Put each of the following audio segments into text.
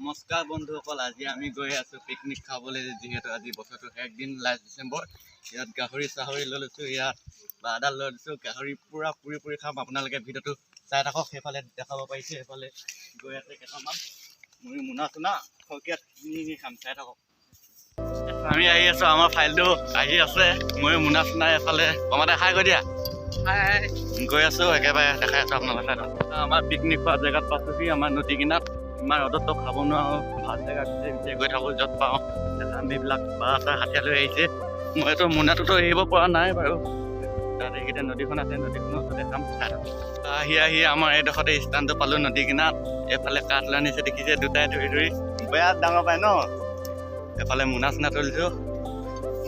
নমস্কাৰ বন্ধুসকল, আজি আমি গৈ আছো পিকনিক খাবলৈ। যিহেতু আজি বছৰটো একদিন লাষ্ট ডিচেম্বৰ। ইয়াত গাহৰি চাহৰি লৈ লৈছোঁ, ইয়াত বাঁহডাল লৈ লৈছোঁ। গাহৰি পুৰা পুৰি খাম। আপোনালোকে ভিডিঅ'টো চাই থাকক। সেইফালে দেখাব পাৰিছে, সেইফালে গৈ আছে কেইটামান মই মোনা চোনা খৰকিয়াত নি খাম, চাই থাকক। আমি আহি আছো, আমাৰ ফাইলটো আহি আছে। মই মোনা চোনা এফালে কমাতে খাই গৈ দিয়া গৈ আছো, একেবাৰে দেখাই আছো আপোনালোকে। আমাৰ পিকনিক খোৱা জেগাত পাইছোহি, আমাৰ নদী কিনাৰত। ইমান ৰ'দতো খাব নোৱাৰো, ভাল জেগা বিচাৰি গৈ থাকোঁ য'ত পাওঁ। আমিবিলাক বাঁহ হাতীয়া লৈ আহিছে। মইতো মোনাটোতো এৰিব পৰা নাই বাৰু। তাত এইকেইটা নদীখন আছে, নদীখনত তাতে কাম চাই থাকোঁ। আহি আমাৰ এইডোখৰতে স্থানটো পালোঁ, নদী কিনাৰত। এইফালে কাঠ লৈ আনিছে, দেখিছে দুটাই ধৰি বেয়া ডাঙৰ পায় ন। এফালে মোনা চোনা তুলিছোঁ।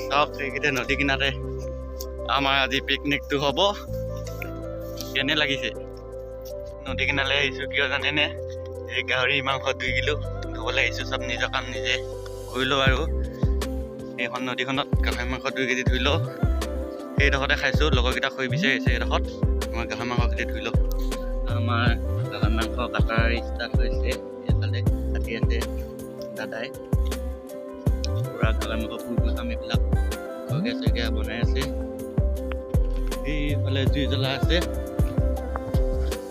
চব এইকেইটা নদী কিনাৰতে আমাৰ আজি পিকনিকটো হ'ব। কেনে লাগিছে? নদী কিনাৰলৈ আহিছোঁ কিয় জানেনে? এই গাহৰি মাংস 2 কিলো ধুবলৈ আহিছোঁ। চব নিজৰ কাম নিজে কৰিলোঁ আৰু এইখন নদীখনত গাহৰি মাংস 2 কেজি ধুই লওঁ। সেইডোখৰতে খাইছোঁ, লগৰকেইটা খৰি বিচাৰি আহিছে এইডোখৰত। মই গাহৰি মাংসকেইটা ধুই লওঁ। আমাৰ গাহৰি মাংস কাটাৰ ষ্টাৰ্ট হৈছে। এইফালে কাটি আছে দাদাই, পূৰা গাহৰি মাংস পুৰি খাম। এইবিলাক খৰকে চৰকে বনাই আছে। এইফালে জুই জ্বলাই আছে,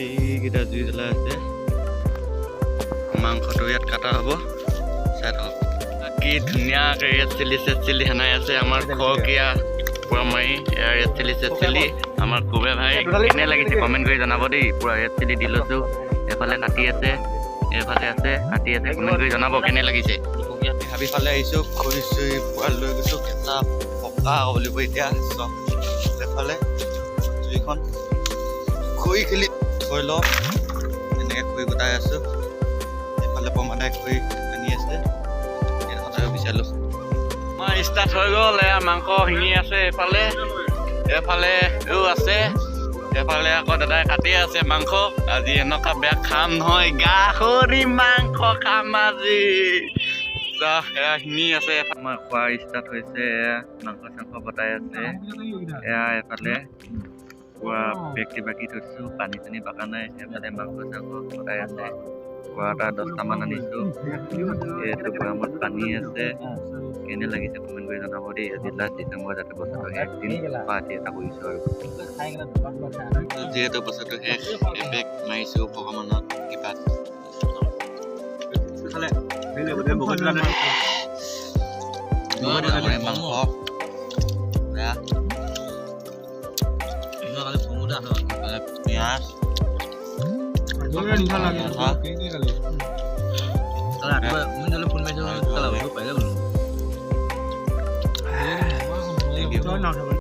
এইকেইটা জুই জ্বলাই আছে। মাংসটো ইয়াত কাটা হ'ব, চাই থাকক। কি ধুনীয়াকৈ ৰেড চিলি সানাই আছে আমাৰ খৰকীয়া পূৰা মাৰি। ৰেড চিলি আমাৰ কুবে ভাই কেনে লাগিছে কমেণ্ট কৰি জনাব দেই। পূৰা ৰেড চিলি দি লৈছোঁ। এফালে কাটি আছে, এইফালে আছে কাটি আছে। কমেণ্ট কৰি জনাব কেনে লাগিছে। হাবিফালে আহিছোঁ, খৰি চৰি পূৰা লৈ গৈছোঁ। কেঁচা পকা বুলিব এতিয়া চব। এফালে জুইখন খৰি খেলি থৈ লওঁ, এনেকৈ খৰি গোটাই আছোঁ। এইফালে পমাদাই খৰি আনি আছে, বিচাৰিলোঁ। আমাৰ ষ্টাৰ্ট হৈ গ'ল। এয়া মাংস শিঙি আছে। এইফালে আছে, এইফালে আকৌ দাদাই কাটি আছে মাংস। আজি এনেকুৱা বেয়া খাম নহয়, গাহৰি মাংস খাম আজি। এয়া শিঙি আছে। আমাৰ খোৱা ষ্টাৰ্ট হৈছে। মাংস চাংস বটাই আছে। এয়া এফালে পূৰা বাকি থৈছোঁ, পানী চানী পকা নাই। সেইফালে মাংস চাংস বটাই আছে। পৰাটা 10টামান আনিছোঁ। এইটো বৈয়ামত পানী আছে। কেনে লাগিছে কমেণ্ট কৰি জনাব দেই। আজি লাষ্ট ডিচেম্বৰ, যাতে বছৰটো একদিন পাৰ্টি এটা কৰিছোঁ আৰু যিহেতু বছৰটো শেষ। এপেক মাৰিছোঁ ভগৱানৰ কৃপাত। মাংস পিঁয়াজ ফোন মাৰিছোঁ।